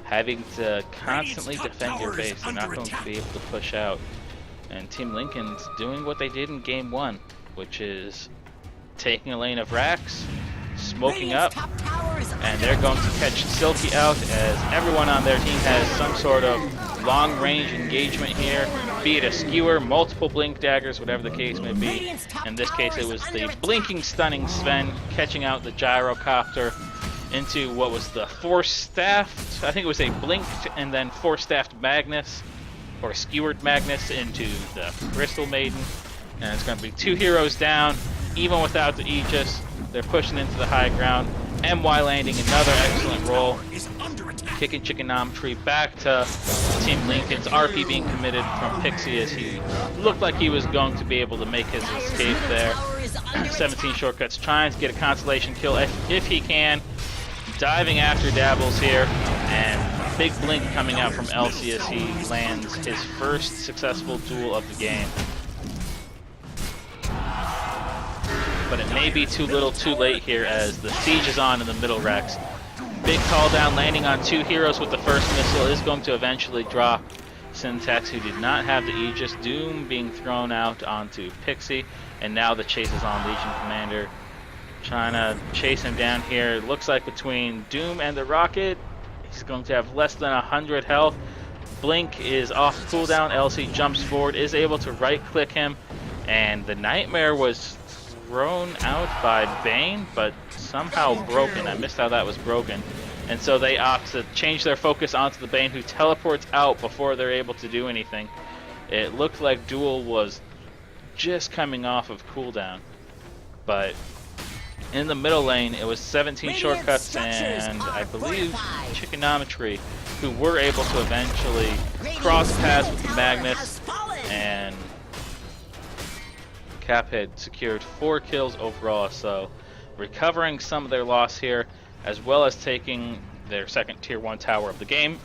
Speaker 3: having to constantly defend your base. They're not going to be able to push out. And Team Linkens doing what they did in game 1, which is taking a lane of Rax, smoking up, and they're going to catch Silky out as everyone on their team has some sort of long-range engagement here, be it a skewer, multiple blink daggers, whatever the case may be. In this case it was the blinking stunning Sven catching out the gyrocopter into what was the force-staffed, I think it was a blinked and then force-staffed Magnus, or skewered Magnus into the Crystal Maiden. And it's going to be 2 heroes down, even without the Aegis. They're pushing into the high ground. MY landing another excellent roll. Kicking Chickenommetry back to Team Linkens. RP being committed from Pixie as he looked like he was going to be able to make his escape there. 17 shortcuts, trying to get a consolation kill if he can. Diving after Dabbles here, and big blink coming out from Elsie as he lands his first successful duel of the game. But it may be too little too late here as the siege is on in the middle Rex. Big call down, landing on 2 heroes with the first missile is going to eventually drop Syntax, who did not have the Aegis. Doom being thrown out onto Pixie, and now the chase is on Legion Commander. Trying to chase him down here. Looks like between Doom and the Rocket, he's going to have less than 100 health. Blink is off cooldown. Elsie jumps forward, is able to right-click him, and the Nightmare was thrown out by Bane, but somehow broken. I missed how that was broken. And so they opt to change their focus onto the Bane, who teleports out before they're able to do anything. It looked like Duel was just coming off of cooldown, but In the middle lane, it was 17
Speaker 2: Radiant
Speaker 3: shortcuts
Speaker 2: structures
Speaker 3: and
Speaker 2: are
Speaker 3: I believe
Speaker 2: fortified.
Speaker 3: Chickonometry, who were able to eventually
Speaker 2: Radiant's
Speaker 3: cross paths
Speaker 2: middle
Speaker 3: with
Speaker 2: tower
Speaker 3: Magnus,
Speaker 2: has fallen.
Speaker 3: and KAP had secured 4 kills overall, so recovering some of their loss here, as well as taking their second tier 1 tower of the game.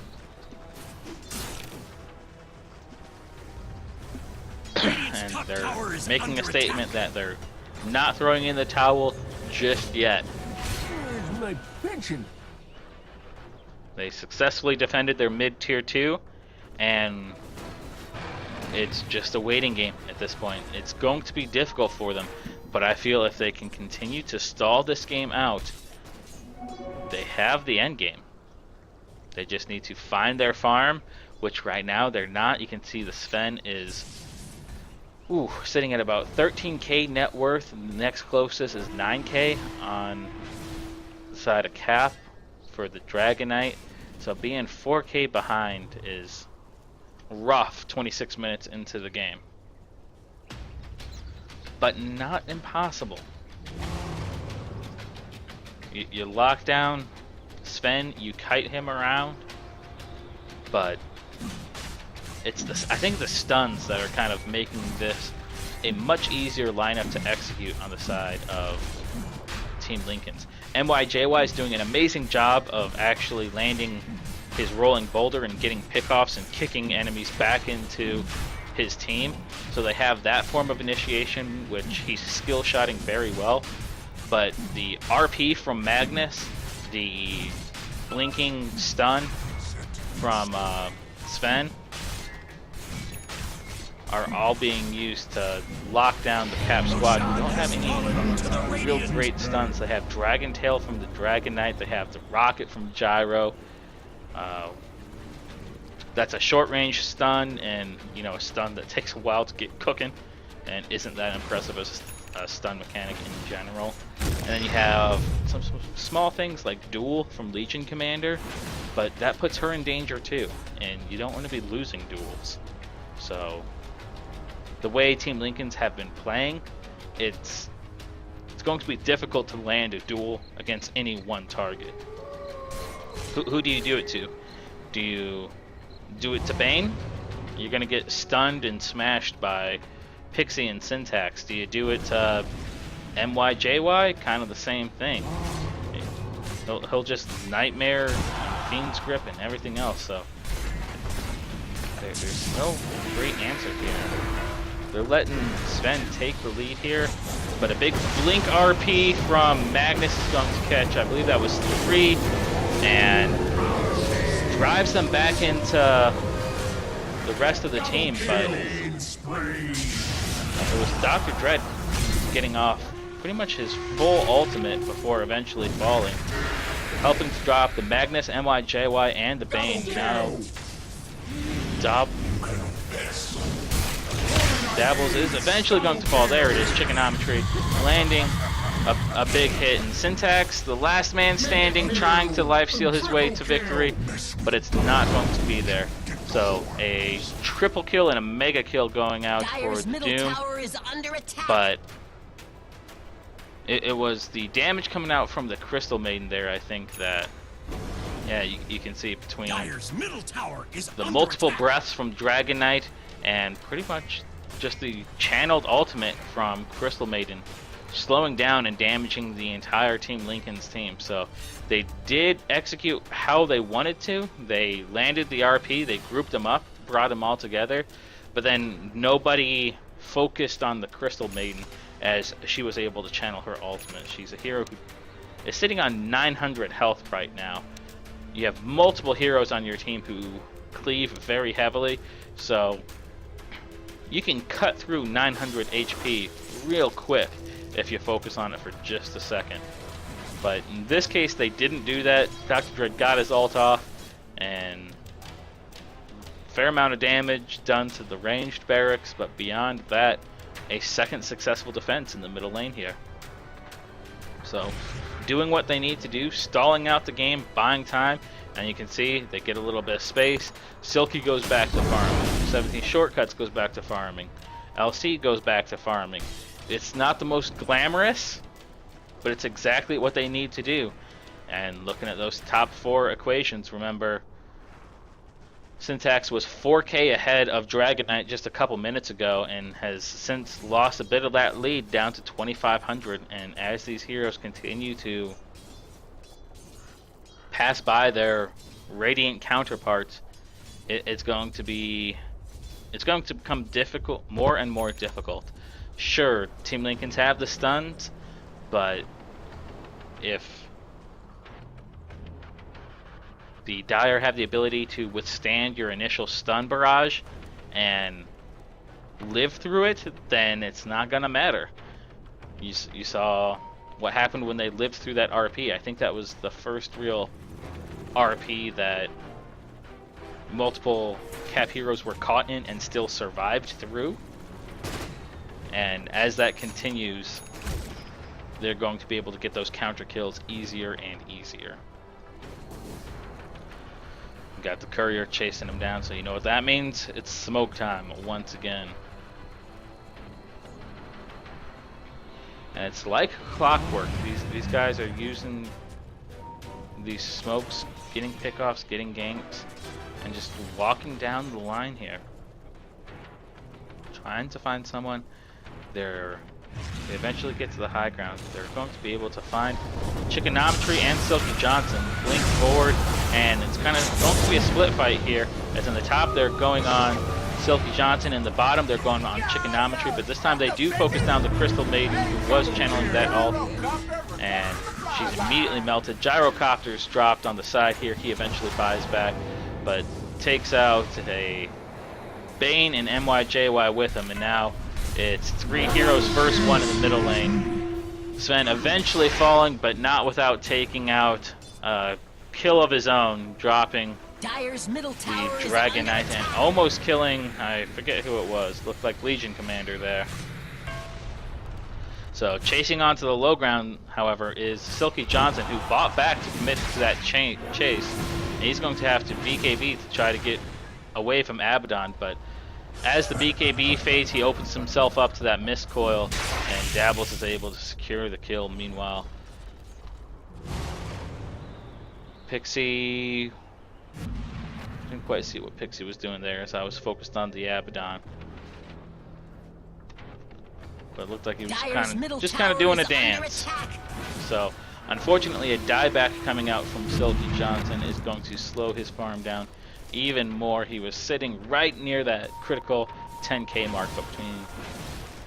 Speaker 3: And
Speaker 4: top
Speaker 3: they're
Speaker 4: tower is
Speaker 3: making a
Speaker 4: under
Speaker 3: statement that they're not throwing in the towel just yet.
Speaker 4: Where's my pension?
Speaker 3: They successfully defended their mid tier 2, and it's just a waiting game at this point. It's going to be difficult for them, but I feel if they can continue to stall this game out, they have the end game. They just need to find their farm, which right now they're not. You can see the Sven is sitting at about 13k net worth, and the next closest is 9k on the side of KAP for the Dragon Knight. So being 4k behind is rough 26 minutes into the game. But not impossible. You lock down Sven, you kite him around, but it's I think the stuns that are kind of making this a much easier lineup to execute on the side of Team Linkens. MYJY is doing an amazing job of actually landing his rolling boulder and getting pickoffs and kicking enemies back into his team. So they have that form of initiation, which he's skill shotting very well. But the RP from Magnus, the blinking stun from Sven, are all being used to lock down the KAP squad. They don't have any real great stuns. They have Dragon Tail from the Dragon Knight. They have the Rocket from Gyro. That's a short range stun, and a stun that takes a while to get cooking and isn't that impressive as a stun mechanic in general. And then you have some small things like Duel from Legion Commander, but that puts her in danger too, and you don't want to be losing duels. So the way Team Linkens have been playing, it's going to be difficult to land a duel against any one target. Who do you do it to? Do you do it to Bane? You're going to get stunned and smashed by Pixie and Syntax. Do you do it to MYJY? Kind of the same thing. He'll just Nightmare and Fiend's Grip and everything else, so there's no great answer here. They're letting Sven take the lead here, but a big blink RP from Magnus is going to catch. I believe that was 3, and drives them back into the rest of the team, but it was Dr. Dread getting off pretty much his full ultimate before eventually falling, helping to drop the Magnus, MYJY, and the Bane. Now Dabbles is eventually going to fall. There it is, Chickonometry landing a big hit, and Syntax, the last man standing, trying to lifesteal his way to victory, but it's not going to be there. So a triple kill and a mega kill going out for the Doom, but it was the damage coming out from the Crystal Maiden there, I think, that you can see between the multiple breaths from Dragon Knight and pretty much just the channeled ultimate from Crystal Maiden, slowing down and damaging the entire Team Linkens team. So they did execute how they wanted to. They landed the RP, they grouped them up, brought them all together, but then nobody focused on the Crystal Maiden as she was able to channel her ultimate. She's a hero who is sitting on 900 health right now. You have multiple heroes on your team who cleave very heavily, so you can cut through 900 HP real quick if you focus on it for just a second. But in this case, they didn't do that. Dr. Dread got his ult off, and fair amount of damage done to the ranged barracks, but beyond that, a second successful defense in the middle lane here. So, doing what they need to do, stalling out the game, buying time, and you can see they get a little bit of space. Silky goes back to farming. 17 Shortcuts goes back to farming. LC goes back to farming. It's not the most glamorous, but it's exactly what they need to do. And looking at those top 4 equations, remember, Syntax was 4K ahead of Dragon Knight just a couple minutes ago and has since lost a bit of that lead down to 2,500. And as these heroes continue to pass by their Radiant counterparts, it's going to become difficult, more and more difficult. Sure, Team Linkens have the stuns, but if the Dire have the ability to withstand your initial stun barrage and live through it, then it's not gonna matter. You saw what happened when they lived through that RP. I think that was the first real RP that multiple KAP heroes were caught in and still survived through. And as that continues, they're going to be able to get those counter kills easier and easier. Got the courier chasing him down, so you know what that means. It's smoke time once again. And it's like clockwork. These guys are using these smokes, getting pickoffs, getting ganks, and just walking down the line here. Trying to find someone. They eventually get to the high ground. They're going to be able to find Chickonometry and Silky Johnson. Blink forward, and it's kind of going to be a split fight here. As in the top, they're going on Silky Johnson. In the bottom, they're going on Chickonometry. But this time, they do focus down the Crystal Maiden, who was channeling that ult. And she's immediately melted. Gyrocopter's dropped on the side here. He eventually buys back, but takes out a Bane and MYJY with him. And now it's 3 heroes versus 1 in the middle lane. Sven eventually falling, but not without taking out a kill of his own, dropping
Speaker 2: Dire's middle tower
Speaker 3: the Dragon Knight and almost killing, I forget who it was, looked like Legion Commander there. So chasing onto the low ground, however, is Silky Johnson, who bought back to commit to that chase. And he's going to have to BKB to try to get away from Abaddon, but as the BKB fades, he opens himself up to that mist coil, and Dabbles is able to secure the kill. Meanwhile, Pixie, didn't quite see what Pixie was doing there as I was focused on the Abaddon. But it looked like he was just kind of doing a dance. So, unfortunately, a dieback coming out from Silky Johnson is going to slow his farm down even more. He was sitting right near that critical 10k mark, but between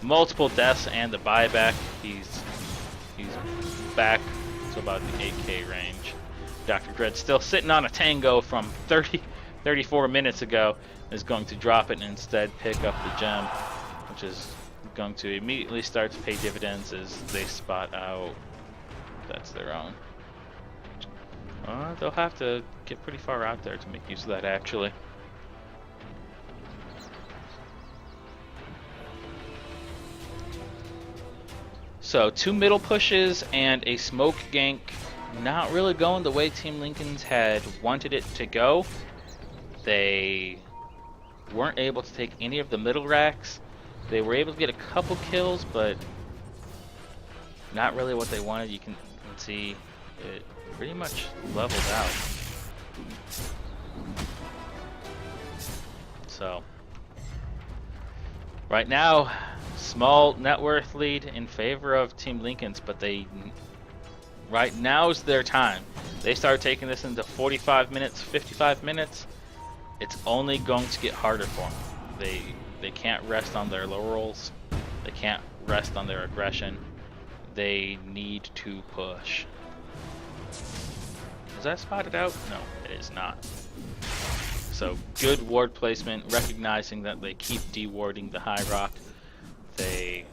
Speaker 3: multiple deaths and the buyback, he's back to about the 8k range. Dr. Dread still sitting on a tango from 34 minutes ago, is going to drop it and instead pick up the gem, which is going to immediately start to pay dividends as they spot out that's their own. They'll have to get pretty far out there to make use of that, actually. So 2 middle pushes and a smoke gank, not really going the way Team Linkens had wanted it to go. They weren't able to take any of the middle racks. They were able to get a couple kills, but not really what they wanted. You can see it pretty much leveled out. So right now, small net worth lead in favor of Team Linkens, but right now's their time. They start taking this into 45 minutes, 55 minutes. It's only going to get harder for them. They can't rest on their laurels. They can't rest on their aggression. They need to push. Is that spotted out? No, it is not. So good ward placement, recognizing that they keep dewarding the high rock. They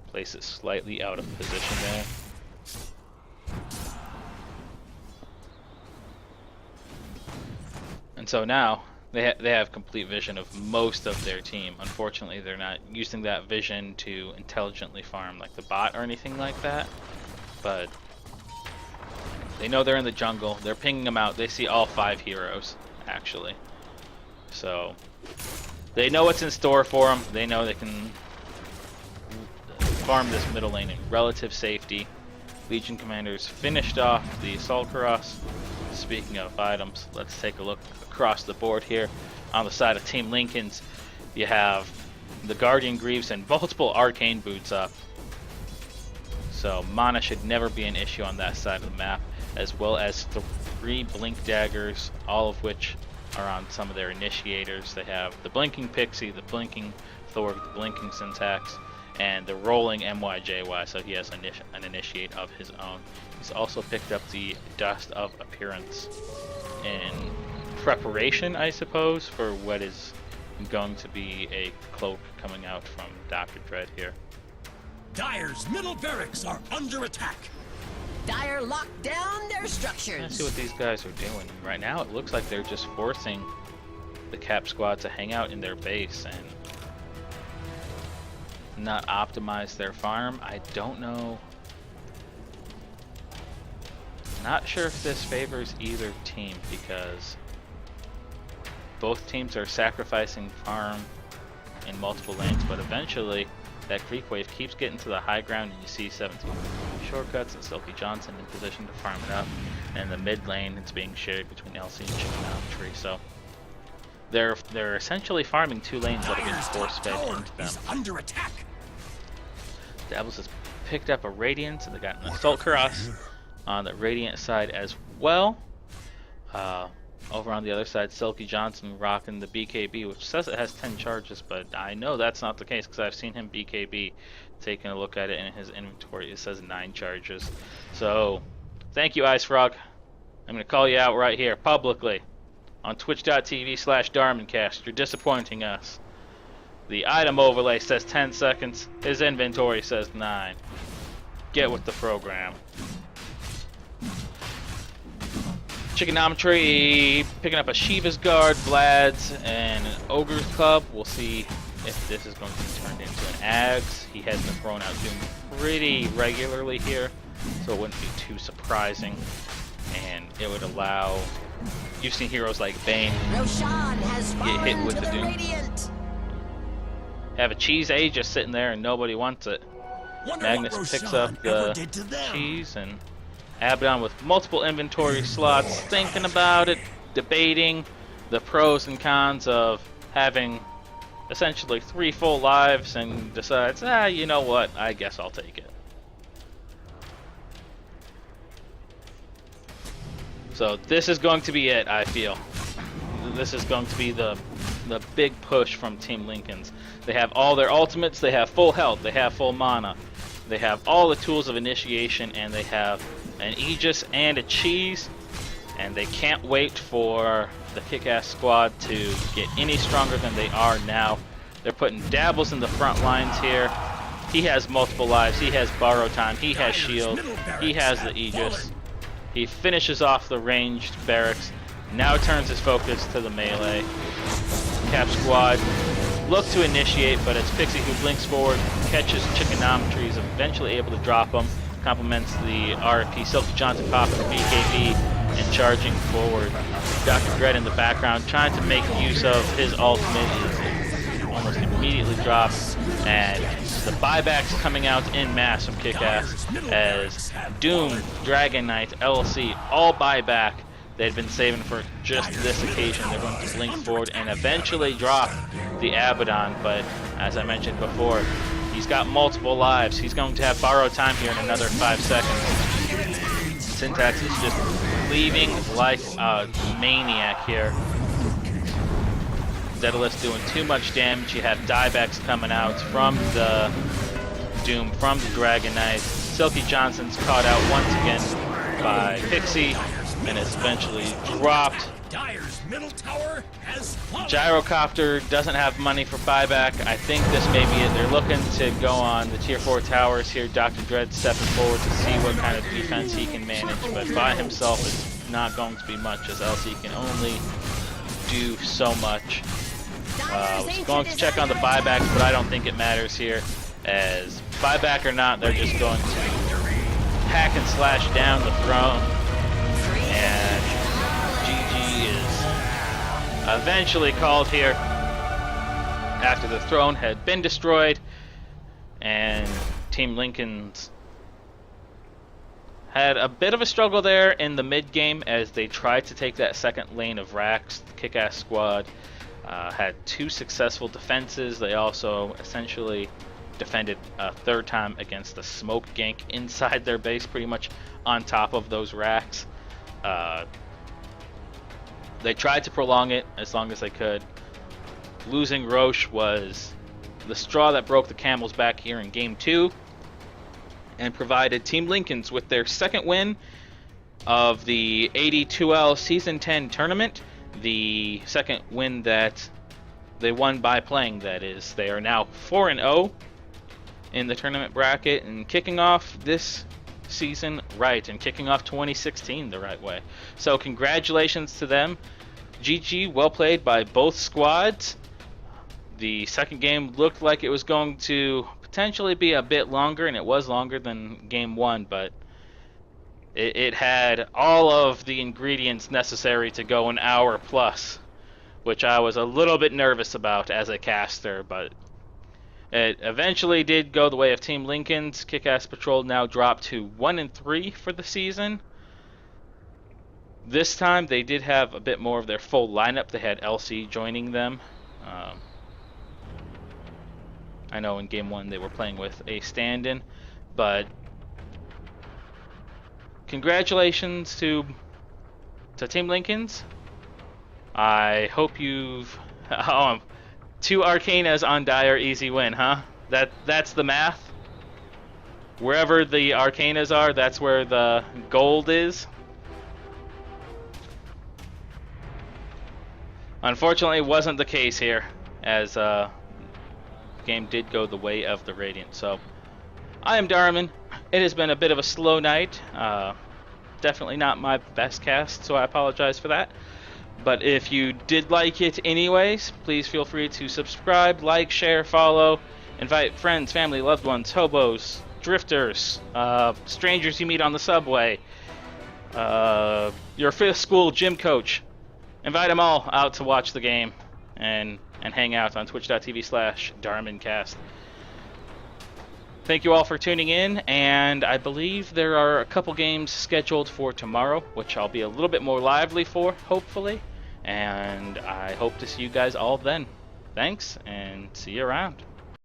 Speaker 3: place it slightly out of position there. And so now they have complete vision of most of their team. Unfortunately, they're not using that vision to intelligently farm like the bot or anything like that. But they know they're in the jungle. They're pinging them out. They see all 5 heroes, actually. So they know what's in store for them. They know they can farm this middle lane in relative safety. Legion commanders finished off the Assault Cross. Speaking of items, let's take a look across the board here. On the side of Team Linkens, you have the Guardian Greaves and multiple Arcane Boots up. So mana should never be an issue on that side of the map, as well as 3 Blink Daggers, all of which are on some of their initiators. They have the Blinking Pixie, the Blinking Thor, the Blinking Syntax, and the Rolling MYJY, so he has an initiate of his own. He's also picked up the Dust of Appearance in preparation, I suppose, for what is going to be a cloak coming out from Dr. Dread here.
Speaker 4: Dire's middle barracks are under attack.
Speaker 2: Dire locked down their
Speaker 3: Let's
Speaker 2: structures.
Speaker 3: see what these guys are doing. Right now it looks like they're just forcing the KAP squad to hang out in their base and not optimize their farm. I don't know. Not sure if this favors either team, because both teams are sacrificing farm in multiple lanes, but eventually that creep wave keeps getting to the high ground and you see 17 shortcuts and Silky Johnson in position to farm it up. And in the mid lane it's being shared between LC and Chicken. So they're essentially farming 2 lanes that are getting force fed into them.
Speaker 4: Under attack.
Speaker 3: Dabbles has picked up a Radiance, and they got an Assault Cross on the Radiant side as well. Over on the other side, Silky Johnson rocking the BKB, which says it has 10 charges, but I know that's not the case because I've seen him BKB. Taking a look at it in his inventory, it says 9 charges. So, thank you, Ice Frog. I'm going to call you out right here, publicly, on twitch.tv/DarminCast. You're disappointing us. The item overlay says 10 seconds. His inventory says 9. Get with the program. Chickenometry picking up a Shiva's Guard, Vlad's, and an Ogre's Club. We'll see if this is going to be turned into an Ags. He has been thrown out Doom pretty regularly here, so it wouldn't be too surprising. And it would allow... You've seen heroes like Bane
Speaker 2: Roshan has
Speaker 3: get hit
Speaker 2: fallen
Speaker 3: with
Speaker 2: to
Speaker 3: the
Speaker 2: the
Speaker 3: Doom.
Speaker 2: Radiant.
Speaker 3: Have a cheese A just sitting there and nobody wants it.
Speaker 4: Wonder
Speaker 3: Magnus
Speaker 4: what
Speaker 3: picks
Speaker 4: Roshan
Speaker 3: up
Speaker 4: ever
Speaker 3: the
Speaker 4: did to them.
Speaker 3: cheese, and Abaddon with multiple inventory slots, thinking about it, debating the pros and cons of having essentially 3 full lives, and decides, you know what, I guess I'll take it. So this is going to be it, I feel. This is going to be the big push from Team Linkens. They have all their ultimates, they have full health, they have full mana, they have all the tools of initiation, and they have an Aegis and a cheese, and they can't wait for the kick-ass squad to get any stronger than they are now. They're putting Dabbles in the front lines here. He has multiple lives, he has borrow time, he has shield, he has the Aegis. He finishes off the ranged barracks, now turns his focus to the melee. KAP squad look to initiate, but it's Pixie who blinks forward, catches Chickenometry, is eventually able to drop him, complements the RFP. Silky Johnson popping the BKB and charging forward. Dr. Dread in the background trying to make use of his ultimate, is almost immediately dropped, and the buybacks coming out in mass from Kick-Ass as Doom, Dragon Knight, LC all buyback. They'd been saving for just this occasion. They're going to blink forward and eventually drop the Abaddon, but as I mentioned before, he's got multiple lives. He's going to have borrowed time here in another 5 seconds. Syntax is just leaving like a maniac here. Daedalus doing too much damage. You have diebacks coming out from the Doom, from the Dragon Knight. Silky Johnson's caught out once again by Pixie and is eventually dropped.
Speaker 4: Dire's middle tower has fallen.
Speaker 3: Gyrocopter doesn't have money for buyback. I think this may be it. They're looking to go on the tier 4 towers here. Dr. Dread stepping forward to see what kind of defense he can manage, but by himself it's not going to be much, as LC can only do so much. Was going to check on the buybacks, but I don't think it matters here, as buyback or not, they're just going to hack and slash down the throne, and GG is eventually called here after the throne had been destroyed, and Team Linkens had a bit of a struggle there in the mid game as they tried to take that second lane of racks. The Kick-Ass squad had 2 successful defenses. They also essentially defended a 3rd time against the smoke gank inside their base, pretty much on top of those racks. They tried to prolong it as long as they could. Losing Roche was the straw that broke the camel's back here in Game 2 and provided Team Linkens with their 2nd win of the AD2L Season 10 tournament. The 2nd win that they won by playing, that is. They are now 4-0 in the tournament bracket and kicking off this season right and kicking off 2016 the right way. So congratulations to them. GG, well played by both squads. The second game looked like it was going to potentially be a bit longer, and it was longer than game 1, but it had all of the ingredients necessary to go an hour plus, which I was a little bit nervous about as a caster, but it eventually did go the way of Team Linkens. Kick-Ass Patrol now dropped to 1-3 for the season. This time they did have a bit more of their full lineup. They had LC joining them. I know in game 1 they were playing with a stand-in, but congratulations to Team Linkens. I hope you've 2 Arcanas on Dire, easy win, huh? That's the math. Wherever the Arcanas are, that's where the gold is. Unfortunately, it wasn't the case here, as the game did go the way of the Radiant. So, I am Darmin. It has been a bit of a slow night. Definitely not my best cast, so I apologize for that. But if you did like it anyways, please feel free to subscribe, like, share, follow, invite friends, family, loved ones, hobos, drifters, strangers you meet on the subway, your 5th school gym coach. Invite them all out to watch the game and hang out on twitch.tv/DarminCast. Thank you all for tuning in, and I believe there are a couple games scheduled for tomorrow, which I'll be a little bit more lively for, hopefully, and I hope to see you guys all then. Thanks, and see you around.